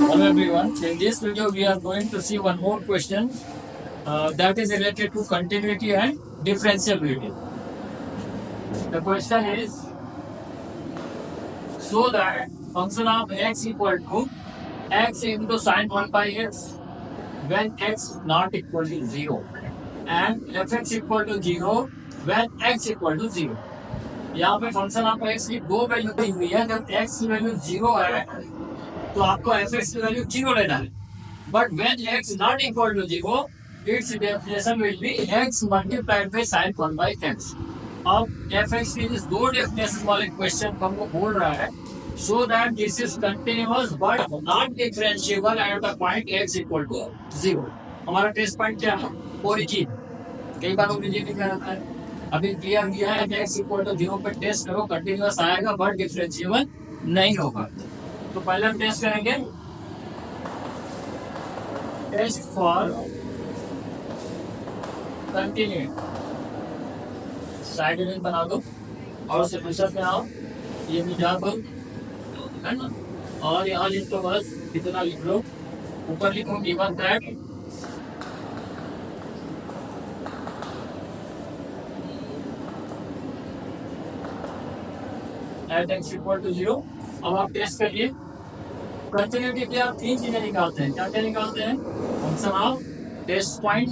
Hello everyone. In this video, we are going to see one more question that is related to continuity and differentiability. The question is, so that function of x equal to x into sine 1 by x when x not equal to 0 and fx equal to 0 when x equal to 0. यहाँ पे function आपको x की दो value दी हुई है. जब x की value 0 है तो आपको fx की वैल्यू 0 लेना है. But when x not equal to 0, its definition will be x multiplied by sin 1 by x. अब fx की इस दो डेफिनेशन वाले क्वेश्चन को हमको बोल रहा है so that this is continuous but not differentiable at the point x equal to 0. हमारा टेस्ट पॉइंट क्या है? ओरिजिन. कई बार ओरिजिन लिखा रहता है. अभी क्लियर किया है कि x equal to 0 पे टेस्ट करो, कंटिन्यूअस आएगा बट डिफरेंशिएबल नहीं होगा. तो पहले हम टेस्ट करेंगे test for continue. Side image बना दो और सोल्यूशन में आओ. ये मिटा दो है ना, और यहाँ लिख दो, बस इतना लिख लो. ऊपर लिखो given that at x equal to 0. अब आप टेस्ट करिए. कंटिन्यूटी के आप तीन चीजें निकालते हैं. क्या क्या निकालते हैं? Function of test point,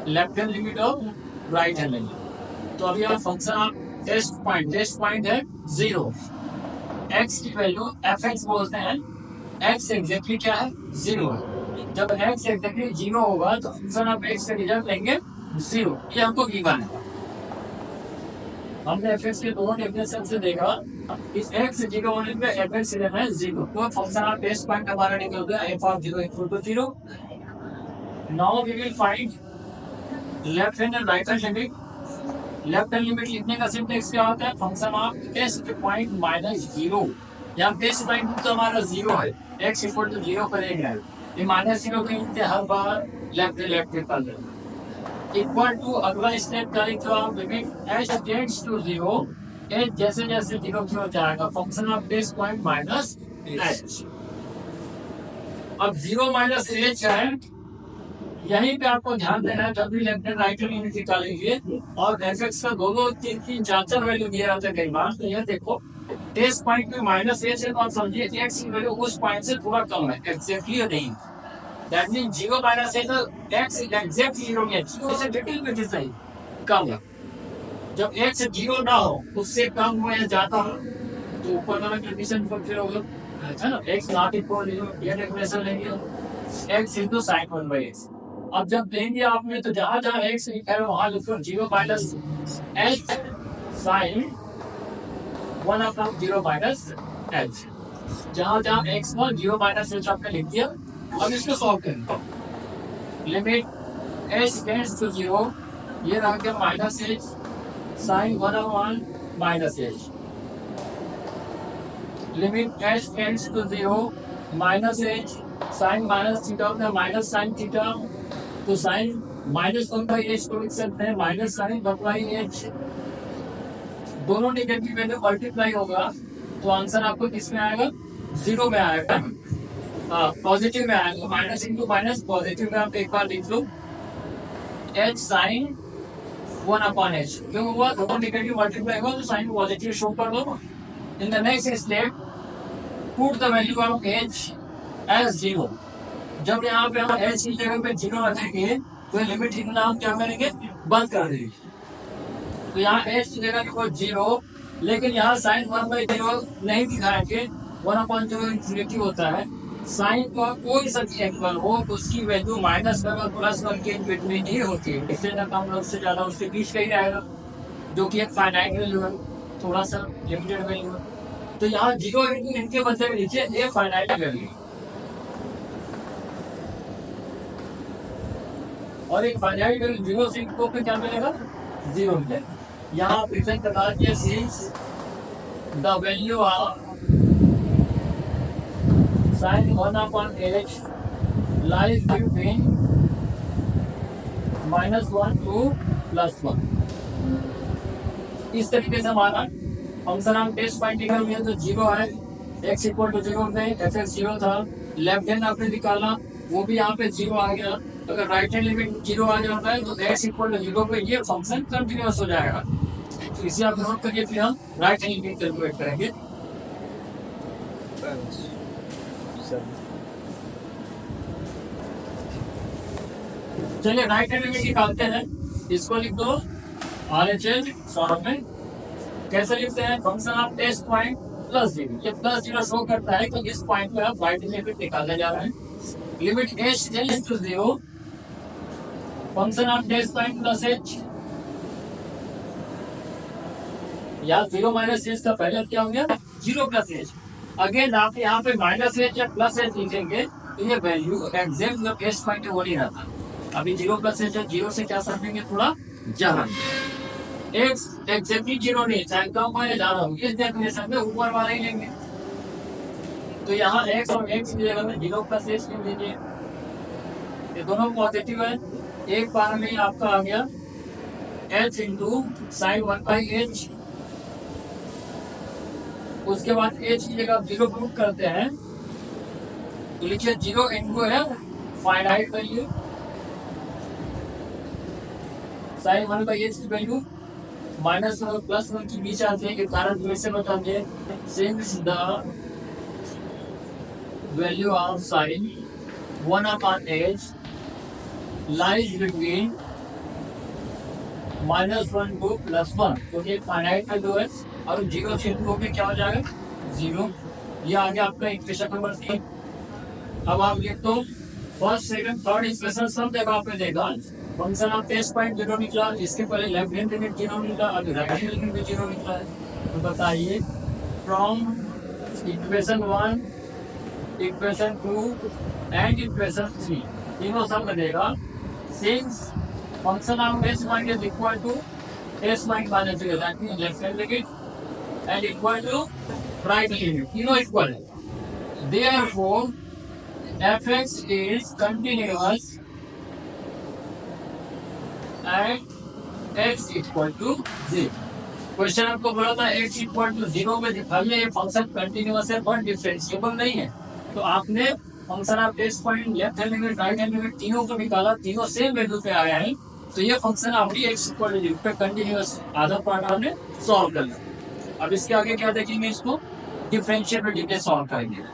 left hand limit और राइट हैंड लिमिट. तो अभी आप फंक्शन ऑफ टेस्ट पॉइंट है 0. एक्स की वैल्यू एफ एक्स बोलते हैं. एक्स एग्जैक्टली क्या है? 0 है. जब एक्स एग्जैक्टली 0 होगा तो फंक्शन ऑफ एक्स का रिजल्ट लेंगे 0. ये हमको गिवन है. हमने एफ एक्स के दोनों डेफिनेशन से देखा. इस एक्स 0 होने पे एफ एक्स है 0. तो फंक्शन ऑफ टेस्ट पॉइंट हमारा निकल गया F of 0 equal to 0. Now we will find left hand and right hand limit. Left hand limit लिखने का सिंटेक्स क्या होता है? Function of test point minus 0. यहाँ टेस्ट पॉइंट तो हमारा 0 है, एक्स इक्वल टू 0 करेंगे. ये माइनस 0 के लिखते हर बार लेफ्ट कर देंगे. इक्वल टू अगला स्टेप करें तो आप limit h tends to 0. H जैसे जैसे 0 की ओर जाएगा function of test point minus h. अब 0 माइनस एच है, यहीं पे आपको ध्यान देना है. जब भी left hand right hand limit निकालेंगे और एफ एक्स का दोनों तीन चार वैल्यू दिया जाता है कई बार. तो यह देखो टेस्ट पॉइंट में माइनस एच है तो आप समझिए कि एक्स की वैल्यू उस पॉइंट से थोड़ा कम है, एग्जैक्टली नहीं. दैट मीन 0 माइनस एच तो एक्स एग्जैक्ट 0 में 0 से लिटिल बिट सही कम है. जब एक्स 0 ना हो उससे कम हो या ज्यादा हो तो ऊपर वाला कंडीशन फुलफिल होगा, है ना. एक्स नॉट इक्वल ये डेफिनेशन लेंगे x into sin 1 by x. अब जब लेंगे आपने तो जहां जहां एक्स लिखा है वहां लिखो 0 minus h sine 1 upon 0 minus h. जहां जहां एक्स को 0 माइनस एच आपने लिख दिया. अब इसको सॉल्व करेंगे. Limit h tends to 0. ये रह गया minus h sine 1 upon minus h. Limit h tends to 0 minus h sine minus theta होता है माइनस साइन थीटा. तो साइन माइनस 1 बाई एच को लिख सकते हैं माइनस साइन 1 बाई एच. दोनों नेगेटिव वैल्यू मल्टीप्लाई होगा तो आंसर आपको किसमें आएगा? 0 में आएगा. पॉजिटिव में आएगा. माइनस इंटू माइनस पॉजिटिव में आप एक बार लिख लो एच साइन 1 अपॉन एच. क्यों हुआ? दोनों नेगेटिव मल्टीप्लाई हुआ तो साइन पॉजिटिव शो कर दो. In the next step put the value of h as 0. जब यहाँ पे हम एच की जगह पे 0 रखेंगे तो लिमिट इतना हम क्या करेंगे? बंद कर देंगे. तो यहाँ एच की जगह लिखो 0, लेकिन यहाँ साइन 1 बाई 0 नहीं दिखाएंगे. 1/0 इन्फिनिटी होता है. साइन का कोई सा एंगल हो तो उसकी वैल्यू माइनस और प्लस 1 के बिटवीन ही होती है. इससे ना कम उससे ज्यादा उसके बीच का ही रहेगा, जो कि एक फाइनाइट वैल्यू है, थोड़ा सा लिमिटेड वैल्यू है. तो यहाँ 0 इनके बदले में नीचे ये फाइनाइट वैल्यू और एक फाइनाइट वैल्यू 0 से इनको पे क्या मिलेगा? 0 मिलेगा. यहाँ प्रेजेंट बता दिया since the value of sin 1 upon h lies between -1 to +1. इस तरीके से हमारा फंक्शन हम टेस्ट पॉइंट निकल गया. तो 0 है, x इक्वल टू 0 में एफ एक्स 0 था. लेफ्ट हैंड आपने निकाला, वो भी यहाँ पे जीरो आ गया। अगर राइट हैंड लिमिट जीरो आ जाता है तो x इक्वल टू जीरो पे ये फंक्शन कंटिन्यूअस हो जाएगा। तो इसे आप नोट करिए, फिर हम राइट हैंड लिमिट कैलकुलेट करेंगे। चलिए राइट हैंड लिमिट निकालते हैं। इसको लिख दो RHS फॉर्म में। कैसे लिखते हैं? Function of test point plus zero. ये प्लस जीरो शो करता है कि इस पॉइंट पे आप राइट लिमिट निकालने जा रहे हैं। Limit h tends to zero, function of test point plus h, या जीरो माइनस एच का पहले क्या हो गया? Zero plus H. अगेन आप यहाँ पे माइनस एच या प्लस एच लिखेंगे तो ये वैल्यू एग्जैक्ट जो टेस्ट पॉइंट है वो नहीं रहता। अभी जीरो प्लस एच है, जीरो से क्या समझेंगे? थोड़ा ज्यादा। एक्स एग्जैक्टली जीरो नहीं, चाहे कम हो या ज्यादा हो, इस डेफिनेशन में ऊपर वाला ही लेंगे। तो यहाँ एक्स और एक्स की जगह में जीरो प्लस एच लिख लीजिए। ये दोनों पॉजिटिव है। एक बार में आपका आ गया H into sine one by H. उसके बाद एच की जगह जीरो पुट करते हैं तो लिखिए जीरो इंटू है finite value sine one by H की वैल्यू माइनस वन और प्लस वन के बीच आते हैं। कारण फिर से बता दें, since the value of sine one upon H lies between minus one two plus one, क्योंकि फाइनाइट का दो है और जीरो से टू पे क्या हो जाएगा? जीरो। ये आ गया आपका इक्वेशन नंबर 3। अब आप लिख दो फर्स्ट सेकंड थर्ड इक्वेशन सब जगह आपने देखा function of test point zero निकला। इसके पहले लेफ्ट हैंड लिमिट जीरो निकला, अभी राइट हैंड लिमिट भी जीरो निकला है। तो बताइए from equation 1, equation 2 and equation 3 तीनों सब देगा since function of test point is equal to test point minus zero, that means left hand limit and equal to right limit, तीनों equal है। Therefore fx is continuous and x equal to 0। Question आपको बोला था x equal to 0 में दिखाइए ये function continuous है but differentiable नहीं है। तो आपने function of test point left hand limit right hand limit तीनों को निकाला, तीनों सेम वैल्यू पे आया है। तो ये फंक्शन आपकी x इक्वल टू 0 पे कंटिन्यूअस आधा पार्ट हमने सॉल्व कर लिया। अब इसके आगे क्या देखेंगे? इसको डिफरेंशिएबिलिटी पे सॉल्व करेंगे।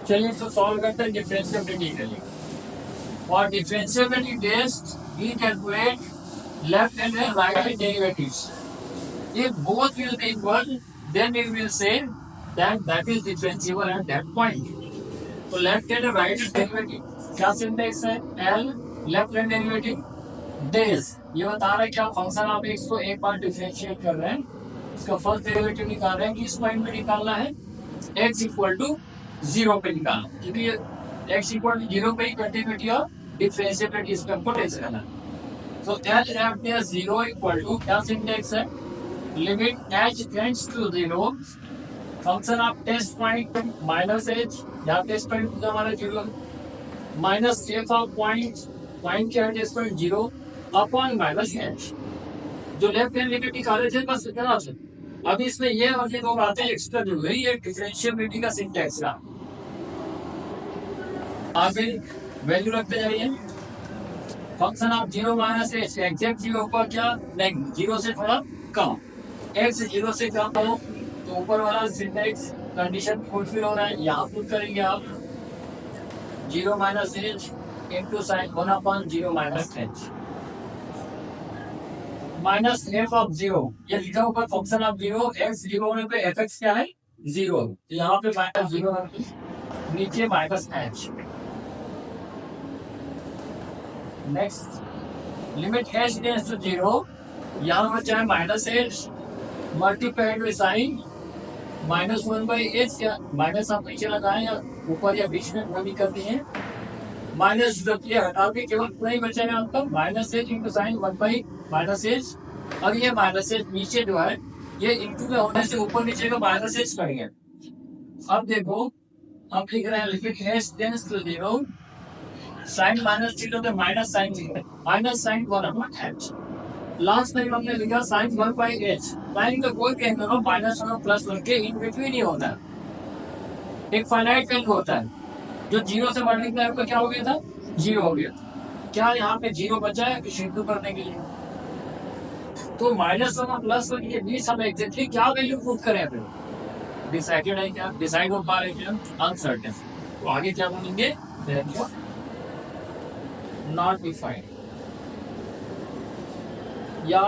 चलिए इसको सॉल्व करते हैं डिफरेंशिएबिलिटी के लिए। For differentiability test we calculate left hand and right hand derivatives. If both will be equal then we will say that is differentiable at that point. तो left hand and right hand derivative क्या syntax है? L left hand derivative डेज। ये बता रहा है कि आप फंक्शन ऑफ एक्स को एक बार डिफरेंशिएट कर रहे हैं, इसका फर्स्ट डेरिवेटिव निकाल रहे हैं कि इस पॉइंट पे निकालना है एक्स इक्वल टू 0 पे निकालना, क्योंकि ये x इक्वल टू 0 पे ही कंटिन्यूटी और डिफरेंशिएबिलिटी इसका हमको टेस्ट करना है। तो L left hand 0 equal to क्या सिंटेक्स है? Limit h tends to 0 function of test point minus h, या टेस्ट पॉइंट हमारा 0 माइनस f ऑफ पॉइंट क्या है? Test point 0 upon minus h। जो लेफ्ट हैंड लिमिट निकाले थे बस इतना था। अब इसमें ये और ये दो बातें एक्स्ट्रा जुड़ गई, ये डिफरेंशिएबिलिटी का सिंटेक्स का। आगे वैल्यू रखते जाइए। Function of 0 minus H exact 0 ऊपर क्या? नहीं, 0 से थोड़ा कम। x 0 से कम हो तो ऊपर वाला सिंटेक्स कंडीशन फुलफिल हो रहा है। यहाँ पुट करेंगे आप 0 minus H into sine 1 upon 0 minus H minus F of 0। ये लिखा ऊपर फंक्शन ऑफ 0 x 0 होने पे एफ एक्स क्या है? 0। यहाँ पे माइनस 0 नीचे minus h. Next limit h tends to 0, यहाँ बचा है minus h multiplied by sine minus 1 by h. या माइनस आप नीचे लगाएं या ऊपर या बीच में वो भी करते हैं। माइनस हटा के केवल नहीं बचेगा आपका minus H into sine 1 by minus h. अब ये माइनस एच नीचे जो है ये इंटू में होने से ऊपर नीचे का माइनस एच करेंगे। अब देखो हम लिख रहे हैं limit h tends to 0 sine minus 0 तो minus sine 1 upon h। Last time हमने लिखा साइन 1 बाई एच, साइन का कोई भी एंगल हो माइनस वन और प्लस वन के इन बिटवीन ही होता है, एक फाइनाइट वैल्यू होता है। जो जीरो से मल्टीप्लाई होकर क्या हो गया था, जीरो हो गया। क्या यहाँ पे जीरो बचा है कि शुरू करने के लिए? तो माइनस वन और प्लस वन के बीच हम एग्जैक्टली क्या वैल्यू पुट करें? फिर डिसाइडेड है क्या, डिसाइड हो पा रहे क्या, अनसर्टेन। तो आगे क्या बोलेंगे, नॉट डिफाइंड या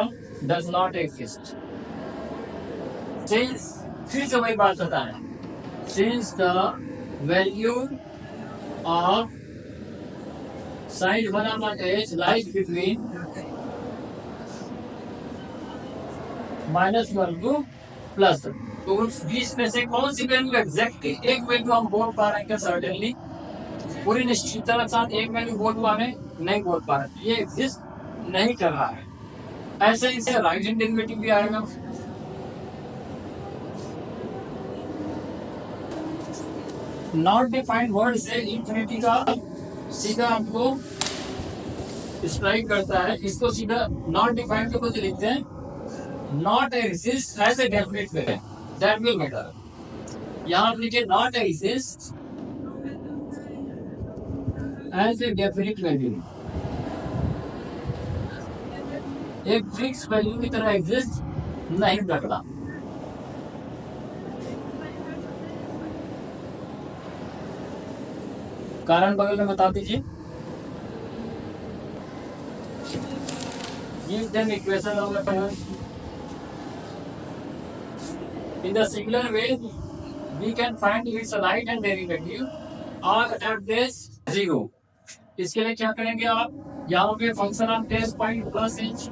डज नॉट एग्जिस्ट। सिंस, फिर से वही बात होता है, since the value of sine 1 upon h lies between -1 to +1। तो उस बीच में से कौन सी वैल्यू एग्जैक्टली एक वैल्यू हम बोल पा रहे हैं क्या? सर्टेनली पूरी निश्चितता के साथ एक वैल्यू बोल पा रहे हैं? नहीं बोल पा रहे, ये एग्जिस्ट नहीं कर रहा है। ऐसे इसे राइट हैंड डेरिवेटिव भी आएगा। नॉट डिफाइंड वर्ड से इंफिनिटी का सीधा हमको स्ट्राइक करता है। इसको सीधा नॉट डिफाइंड के बदले लिखते हैं not exist as a definite way, that will matter. यहां आप लिखिए not exist as a definite value, एक फिक्स वैल्यू की तरह एग्जिस्ट नहीं करता। कारण बगल में बता दीजिए। Give them equation of the current. In the similar way, we can find its right hand derivative or at this zero. इसके लिए क्या करेंगे आप, यहाँ पे function of test point plus h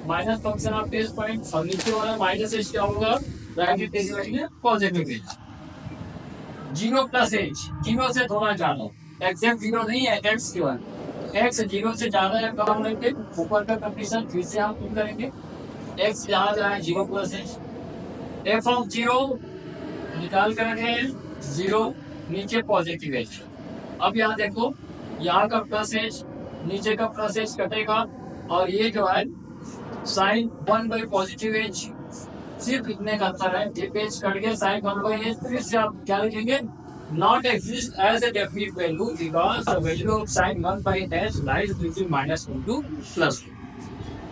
minus function of test point और नीचे वाला माइनस एच क्या होगा, right hand derivative positive h. Zero plus h, zero से थोड़ा ज्यादा, एग्जैक्ट जीरो नहीं है, एक्स की बात, एक्स जीरो से ज्यादा है कम लेंगे, ऊपर का कंडीशन फिर से हम प्रूव करेंगे। एक्स जहाँ जाए zero plus H, F of zero निकाल कर रखे हैं जीरो, नीचे पॉजिटिव एच। अब यहाँ देखो, यहाँ का प्लस एच नीचे का प्लस एच कटेगा और ये जो है साइन 1 बाई पॉजिटिव एच, सिर्फ इतने का अंतर है, ये पेज कट गया साइन 1 बाई एच। फिर से आप क्या लिखेंगे, not exist as a definite value because the value of sin 1 by h lies between -1 to +2।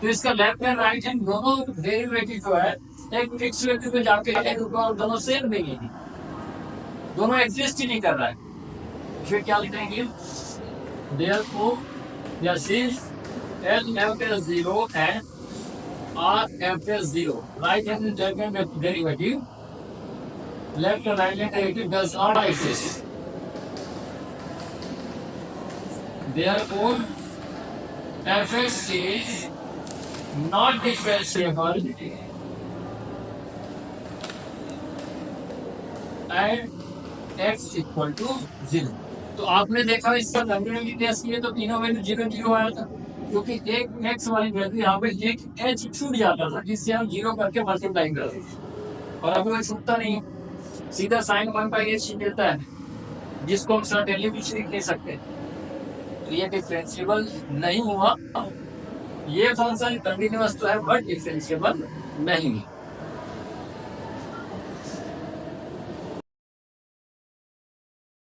तो इसका लेफ्ट एंड राइट हैंड दोनों डेरिवेटिव जो है एक फिक्स वैल्यू पे जाके एक और दोनों सेम देंगे, दोनों एग्जिस्ट ही नहीं कर रहा है। फिर क्या लिखेंगे, therefore या since l f is 0 and r f is 0, right hand derivative left and right hand derivative does not exist. Therefore, fx is not differentiable and x equal to 0। तो आपने देखा इसका लंबी टेस्ट किए तो तीनों वैल्यू 0 0 आया था, क्योंकि एक एक्स वाली वैल्यू यहाँ पे एक एच छूट जाता था जिससे हम 0 करके मल्टीप्लाई करते थे, और अब वो छूटता नहीं, सीधा साइन 1 बाई एच मिलता है, जिसको हम सर्टेनली कुछ लिख नहीं सकते। तो ये डिफरेंशिएबल नहीं हुआ, ये फंक्शन कंटिन्यूअस तो है बट डिफरेंशिएबल नहीं है।